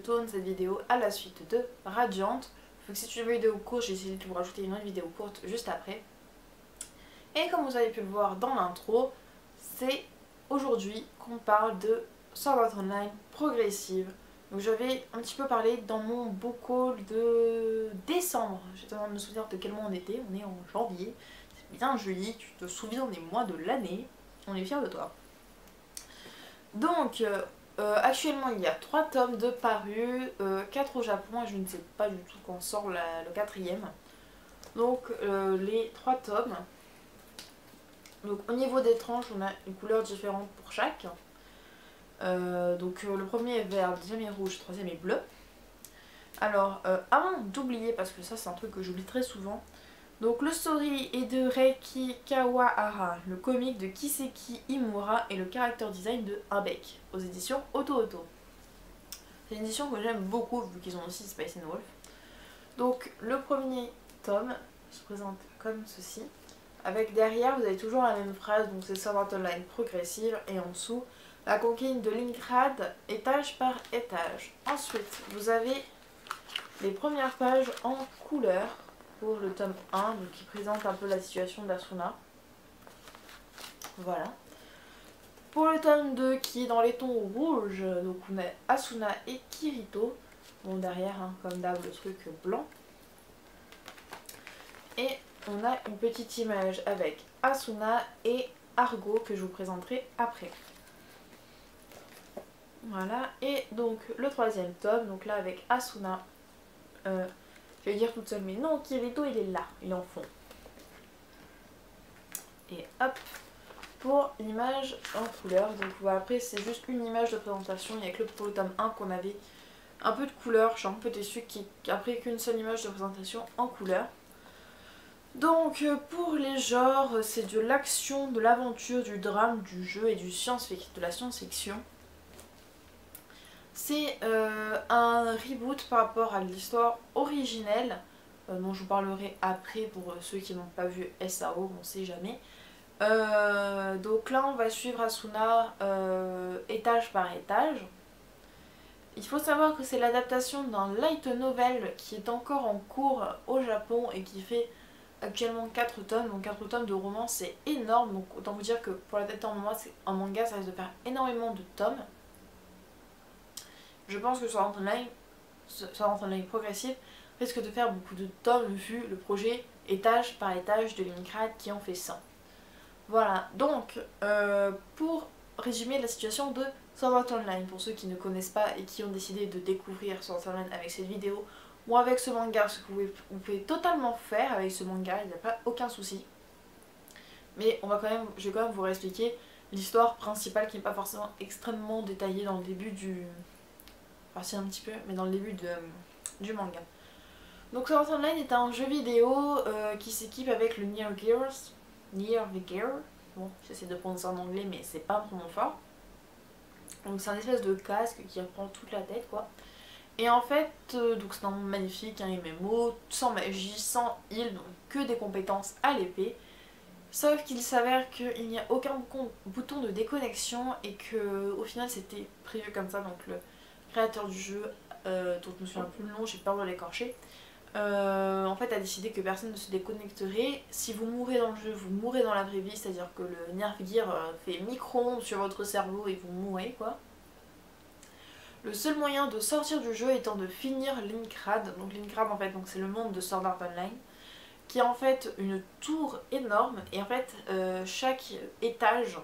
tourne cette vidéo à la suite de Radiant. Donc si c'est une vidéo courte, j'ai essayé de vous rajouter une autre vidéo courte juste après. Et comme vous avez pu le voir dans l'intro, c'est aujourd'hui qu'on parle de Sword Art Online progressive. Donc j'avais un petit peu parlé dans mon book haul de décembre. J'étais en train de me souvenir de quel mois on était. On est en janvier. C'est bien Julie, tu te souviens des mois de l'année. On est fiers de toi. Donc actuellement il y a 3 tomes de parus, 4 au Japon et je ne sais pas du tout quand sort le 4e. Donc les 3 tomes. Donc au niveau des tranches on a une couleur différente pour chaque. Le premier est vert, le deuxième est rouge, le troisième est bleu. Alors avant d'oublier, parce que ça c'est un truc que j'oublie très souvent, donc le story est de Reiki Kawahara, le comic de Kiseki Imura et le character design de Abeck aux éditions Oto Oto. C'est une édition que j'aime beaucoup vu qu'ils ont aussi Spice and Wolf. Donc le premier tome se présente comme ceci. Avec derrière vous avez toujours la même phrase, donc c'est Sword Art Online progressive et en dessous la conquête de Linkrad étage par étage. Ensuite vous avez les premières pages en couleur pour le tome 1, donc qui présente un peu la situation d'Asuna. Voilà. Pour le tome 2 qui est dans les tons rouges, donc on a Asuna et Kirito. Bon derrière, hein, comme d'hab, le truc blanc. Et on a une petite image avec Asuna et Argo que je vous présenterai après. Voilà, et donc le troisième tome, donc là avec Asuna. Je vais dire toute seule, mais non, Kirito il est là, il est en fond. Et hop, pour l'image en couleur. Donc voilà, après c'est juste une image de présentation, il n'y a que pour le tome 1 qu'on avait un peu de couleur. Je suis un peu déçue qu'il n'y a pris qu'une seule image de présentation en couleur. Donc pour les genres, c'est de l'action, de l'aventure, du drame, du jeu et de la science-fiction. C'est un reboot par rapport à l'histoire originelle, dont je vous parlerai après pour ceux qui n'ont pas vu SAO, on sait jamais. Donc là on va suivre Asuna étage par étage. Il faut savoir que c'est l'adaptation d'un light novel qui est encore en cours au Japon et qui fait actuellement 4 tomes. Donc 4 tomes de romans c'est énorme, donc autant vous dire que pour l'adapter en manga ça risque de faire énormément de tomes. Je pense que Sword Art Online progressif risque de faire beaucoup de tomes vu le projet étage par étage de Linkrad qui en fait 100. Voilà, donc pour résumer la situation de Sword Art Online, pour ceux qui ne connaissent pas et qui ont décidé de découvrir Sword Art Online avec cette vidéo ou avec ce manga, ce que vous pouvez totalement faire avec ce manga, il n'y a pas aucun souci. Mais je vais quand même vous réexpliquer l'histoire principale qui n'est pas forcément extrêmement détaillée dans le début du... Enfin si un petit peu, mais dans le début du manga. Donc Sword Art Online est un jeu vidéo qui s'équipe avec le Nier Gear. Bon, j'essaie de prendre ça en anglais mais c'est pas vraiment fort. Donc c'est un espèce de casque qui reprend toute la tête quoi. Et en fait, donc c'est un monde magnifique, un MMO, sans magie, sans heal, donc que des compétences à l'épée. Sauf qu'il s'avère qu'il n'y a aucun bouton de déconnexion et que au final c'était prévu comme ça. Donc le créateur du jeu, dont je me souviens plus le nom, j'ai peur de l'écorcher, en fait a décidé que personne ne se déconnecterait. Si vous mourrez dans le jeu, vous mourrez dans la vraie vie, c'est à dire que le Nerf Gear fait micro-ondes sur votre cerveau et vous mourrez quoi. Le seul moyen de sortir du jeu étant de finir Linkrad. Donc Linkrad en fait c'est le monde de Sword Art Online, qui est en fait une tour énorme et en fait chaque étage,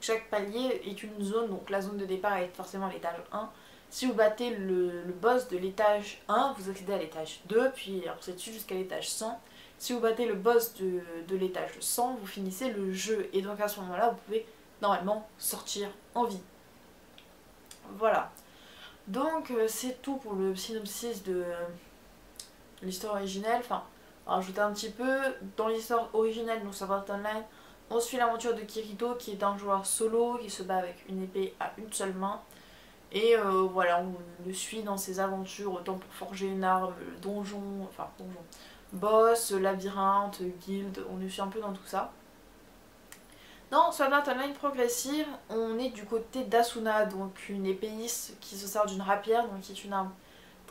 chaque palier est une zone. Donc la zone de départ est forcément l'étage 1. Si vous battez le boss de l'étage 1, vous accédez à l'étage 2, puis vous êtes dessus jusqu'à l'étage 100. Si vous battez le boss de l'étage 100, vous finissez le jeu. Et donc à ce moment-là, vous pouvez normalement sortir en vie. Voilà. Donc c'est tout pour le synopsis de l'histoire originelle. Enfin, on va rajouter un petit peu. Dans l'histoire originelle, donc Sword Art Online, on suit l'aventure de Kirito qui est un joueur solo qui se bat avec une épée à une seule main. Et voilà, on le suit dans ses aventures, autant pour forger une arme, boss, labyrinthe, guilde, on le suit un peu dans tout ça. Dans Sword Art Online Progressive, on est du côté d'Asuna, donc une épéiste qui se sert d'une rapière, donc qui est une arme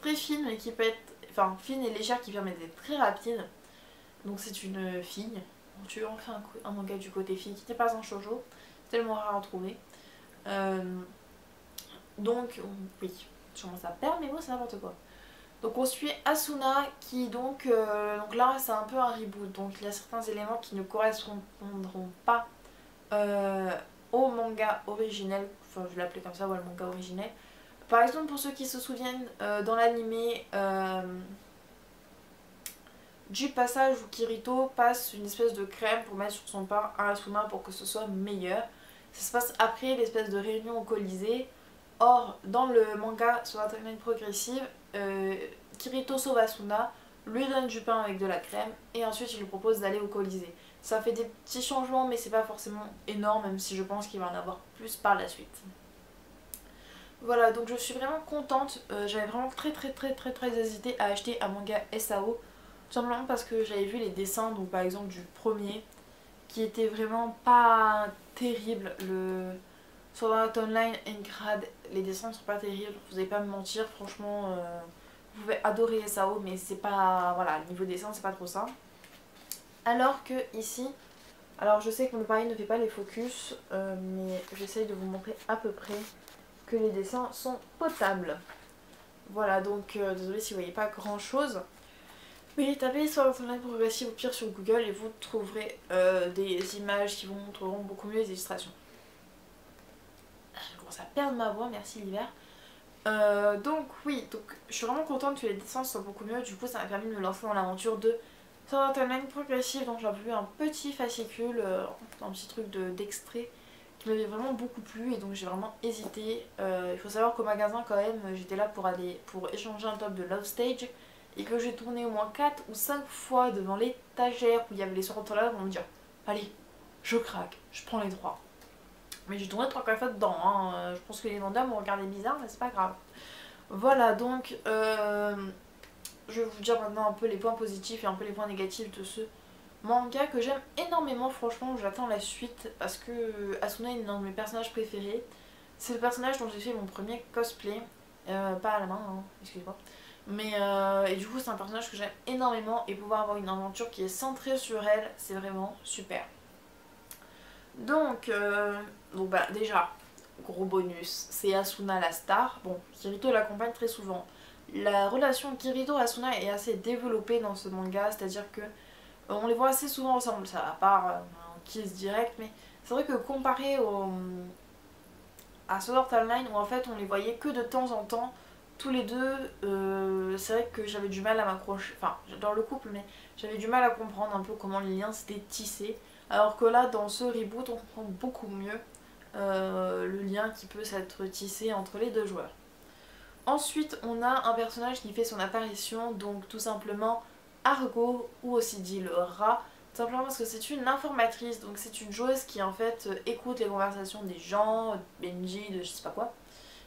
très fine, mais qui peut être, enfin fine et légère, qui permet d'être très rapide. Donc c'est une fille. Tu veux en faire un manga du côté fille qui n'est pas un shoujo, c'est tellement rare à trouver. Donc oui, je commence à perdre mes mots, c'est n'importe quoi. Donc on suit Asuna qui donc là c'est un peu un reboot, donc il y a certains éléments qui ne correspondront pas au manga originel, enfin je vais l'appeler comme ça, voilà, le manga originel. Par exemple, pour ceux qui se souviennent, dans l'animé du passage où Kirito passe une espèce de crème pour mettre sur son pain à Asuna pour que ce soit meilleur. Ça se passe après l'espèce de réunion au Colisée. Or, dans le manga sur la timeline progressive, Kirito sauve Asuna, lui donne du pain avec de la crème et ensuite il lui propose d'aller au Colisée. Ça fait des petits changements mais c'est pas forcément énorme, même si je pense qu'il va en avoir plus par la suite. Voilà, donc je suis vraiment contente. J'avais vraiment très hésité à acheter un manga SAO. Tout simplement parce que j'avais vu les dessins, donc par exemple du premier, qui était vraiment pas terrible. Le Sword Art Online Grade, les dessins ne sont pas terribles, vous allez pas me mentir, franchement, vous pouvez adorer SAO, mais c'est pas, voilà, le niveau dessin c'est pas trop ça. Alors que ici, alors je sais que mon appareil ne fait pas les focus, mais j'essaye de vous montrer à peu près que les dessins sont potables. Voilà, donc désolé si vous voyez pas grand chose. Mais tapez sur l'internet progressive au pire sur Google et vous trouverez des images qui vous montreront beaucoup mieux les illustrations. Je commence à perdre ma voix, merci l'hiver. Donc oui, donc je suis vraiment contente que les dessins soient beaucoup mieux. Du coup ça m'a permis de me lancer dans l'aventure de Sword Art Online Progressive. Donc j'avais vu un petit fascicule, un petit truc d'extrait qui m'avait vraiment beaucoup plu et donc j'ai vraiment hésité. Il faut savoir qu'au magasin quand même j'étais là pour échanger un top de Love Stage et que j'ai tourné au moins 4 ou 5 fois devant l'étagère où il y avait les sortes là pour me dire allez, je craque, je prends les droits. Mais j'ai tourné 3-4 fois dedans, hein. Je pense que les vendeurs m'ont regardé bizarre mais c'est pas grave. Voilà, donc je vais vous dire maintenant un peu les points positifs et un peu les points négatifs de ce manga que j'aime énormément. Franchement, j'attends la suite parce que Asuna est l'un de mes personnages préférés. C'est le personnage dont j'ai fait mon premier cosplay, pas à la main, hein, excusez-moi. Mais et du coup c'est un personnage que j'aime énormément et pouvoir avoir une aventure qui est centrée sur elle, c'est vraiment super. Donc bah déjà, gros bonus, c'est Asuna la star. Bon, Kirito l'accompagne très souvent. La relation Kirito-Asuna est assez développée dans ce manga, c'est-à-dire que on les voit assez souvent ensemble, ça à part un kiss direct, mais c'est vrai que comparé à Sword Art Online où en fait on les voyait que de temps en temps, tous les deux, c'est vrai que j'avais du mal à m'accrocher, enfin j'adore le couple mais j'avais du mal à comprendre un peu comment les liens s'étaient tissés, alors que là dans ce reboot on comprend beaucoup mieux le lien qui peut s'être tissé entre les deux joueurs. Ensuite on a un personnage qui fait son apparition, donc tout simplement Argo, ou aussi dit le rat, tout simplement parce que c'est une informatrice, donc c'est une joueuse qui en fait écoute les conversations des gens, Benji, de je sais pas quoi.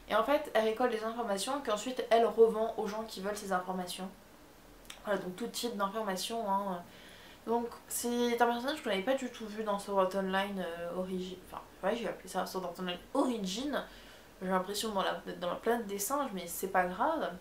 Et en fait, elle récolte des informations qu'ensuite elle revend aux gens qui veulent ces informations. Voilà, donc tout type d'informations. Hein. Donc c'est un personnage que je n'avais pas du tout vu dans Sword Art Online Origin. Enfin, ouais, j'ai appelé ça Sword Art Online Origin. J'ai l'impression dans la planète des singes, mais c'est pas grave.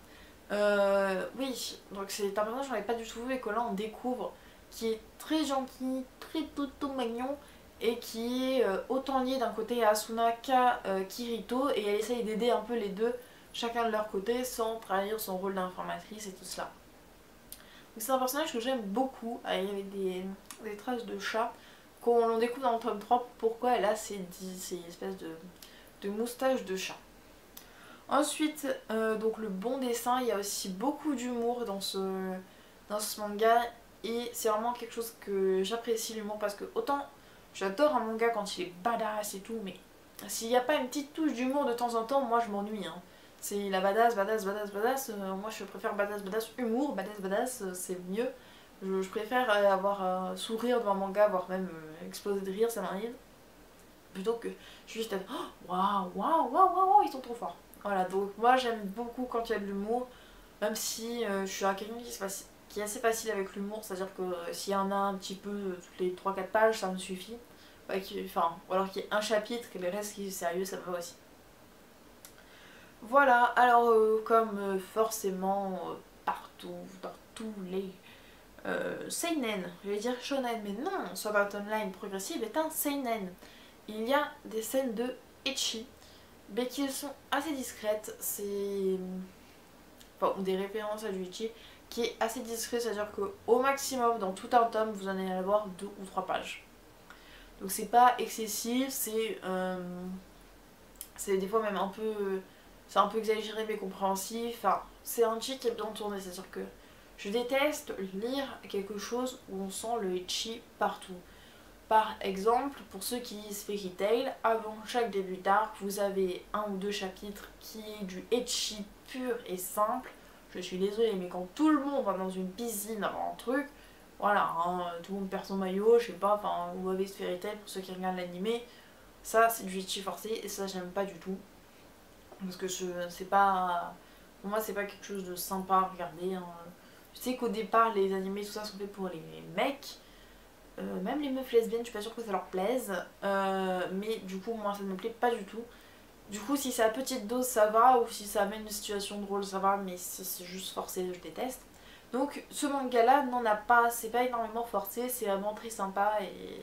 Oui, donc c'est un personnage que je n'avais pas du tout vu et que là on découvre qui est très gentil, très tout mignon et qui est autant lié d'un côté à Asuna qu'à Kirito et elle essaye d'aider un peu les deux, chacun de leur côté, sans trahir son rôle d'informatrice et tout cela. C'est un personnage que j'aime beaucoup, avec des traces de chat, qu'on découvre dans le tome 3, pourquoi elle a ces espèces de moustaches de chat. Ensuite, donc le bon dessin, il y a aussi beaucoup d'humour dans ce manga et c'est vraiment quelque chose que j'apprécie l'humour parce que autant j'adore un manga quand il est badass et tout, mais s'il n'y a pas une petite touche d'humour de temps en temps, moi je m'ennuie. Hein. C'est la badass, moi je préfère badass, humour, badass, c'est mieux. Je préfère avoir un sourire devant un manga, voire même exploser de rire, ça m'arrive. Plutôt que juste être waouh, ils sont trop forts. Voilà, donc moi j'aime beaucoup quand il y a de l'humour, même si je suis quelqu'un qui est assez facile avec l'humour, c'est-à-dire que s'il y en a un petit peu toutes les 3-4 pages, ça me suffit. enfin, ou alors qu'il y ait un chapitre et le reste qui est sérieux, ça me va aussi. Voilà, alors comme forcément partout, dans tous les seinen, je vais dire shonen, mais non, Sword Art Online Progressive est un seinen. Il y a des scènes de ecchi, mais qui sont assez discrètes, c'est... Enfin, des références à du ecchi, qui est assez discret, c'est-à-dire qu'au maximum, dans tout un tome, vous en allez avoir 2 ou 3 pages. Donc c'est pas excessif, c'est des fois même un peu... c'est un peu exagéré mais compréhensif, enfin, c'est un ecchi qui est bien tourné, c'est-à-dire que je déteste lire quelque chose où on sent le ecchi partout. Par exemple, pour ceux qui lisent Fairy Tail, avant chaque début d'arc, vous avez 1 ou 2 chapitres qui est du ecchi pur et simple. Je suis désolée, mais quand tout le monde va dans une piscine avant un truc, voilà, hein, tout le monde perd son maillot, je sais pas, enfin, vous avez Fairy Tail pour ceux qui regardent l'animé, ça c'est du ecchi forcé et ça j'aime pas du tout. Parce que c'est pas... Pour moi c'est pas quelque chose de sympa à regarder. Hein. Je sais qu'au départ les animés tout ça sont faits pour les mecs. Même les meufs lesbiennes, je suis pas sûre que ça leur plaise. Mais du coup moi ça ne me plaît pas du tout. Du coup si c'est à petite dose ça va, ou si ça amène une situation drôle ça va, mais si c'est juste forcé je déteste. Donc ce manga là n'en a pas, c'est pas énormément forcé, c'est vraiment très sympa et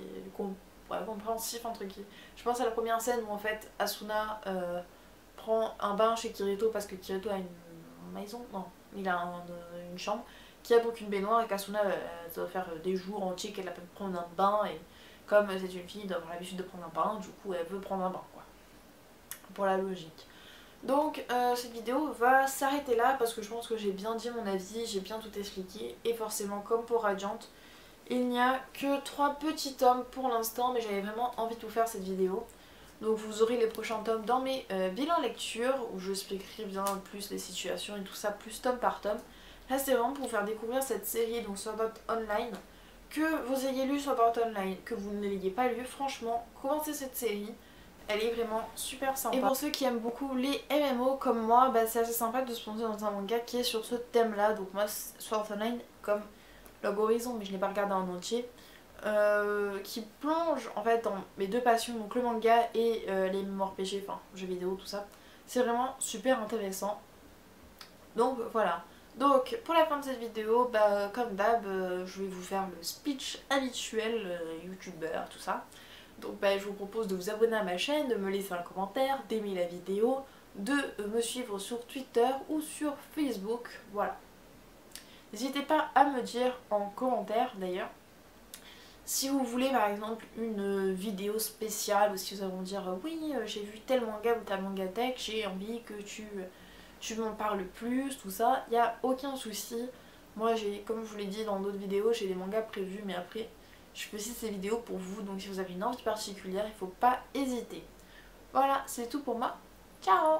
compréhensif entre guillemets. Je pense à la première scène où en fait Asuna prend un bain chez Kirito parce que Kirito a une maison, non, il a une chambre qui a donc une baignoire et qu'Asuna ça doit faire des jours entiers qu'elle a pu prendre un bain et comme c'est une fille d'avoir l'habitude de prendre un bain, du coup elle veut prendre un bain quoi, pour la logique. Donc cette vidéo va s'arrêter là parce que je pense que j'ai bien dit mon avis, j'ai bien tout expliqué et forcément comme pour Radiant, il n'y a que 3 petits tomes pour l'instant mais j'avais vraiment envie de vous faire cette vidéo. Donc vous aurez les prochains tomes dans mes bilans lecture où je expliquerai bien plus les situations et tout ça, plus tome par tome. Là c'est vraiment pour vous faire découvrir cette série, donc Sword Art Online. Que vous ayez lu Sword Art Online, que vous ne l'ayez pas lu, franchement, commencez cette série. Elle est vraiment super sympa. Et pour ceux qui aiment beaucoup les MMO comme moi, bah, c'est assez sympa de se plonger dans un manga qui est sur ce thème là. Donc moi Sword Art Online comme Log Horizon, mais je ne l'ai pas regardé en entier. Qui plonge en fait dans mes 2 passions, donc le manga et les MMORPG, enfin jeux vidéo, tout ça. C'est vraiment super intéressant. Donc voilà. Donc pour la fin de cette vidéo, bah, comme d'hab, je vais vous faire le speech habituel, youtubeur, tout ça. Donc bah, je vous propose de vous abonner à ma chaîne, de me laisser un commentaire, d'aimer la vidéo, de me suivre sur Twitter ou sur Facebook, voilà. N'hésitez pas à me dire en commentaire d'ailleurs si vous voulez par exemple une vidéo spéciale ou si vous allez me dire oui j'ai vu tel manga ou ta manga tech, j'ai envie que tu m'en parles plus, tout ça, il n'y a aucun souci. Moi j'ai, comme je vous l'ai dit dans d'autres vidéos, j'ai des mangas prévus mais après je fais aussi ces vidéos pour vous, donc si vous avez une envie particulière il ne faut pas hésiter. Voilà, c'est tout pour moi, ciao.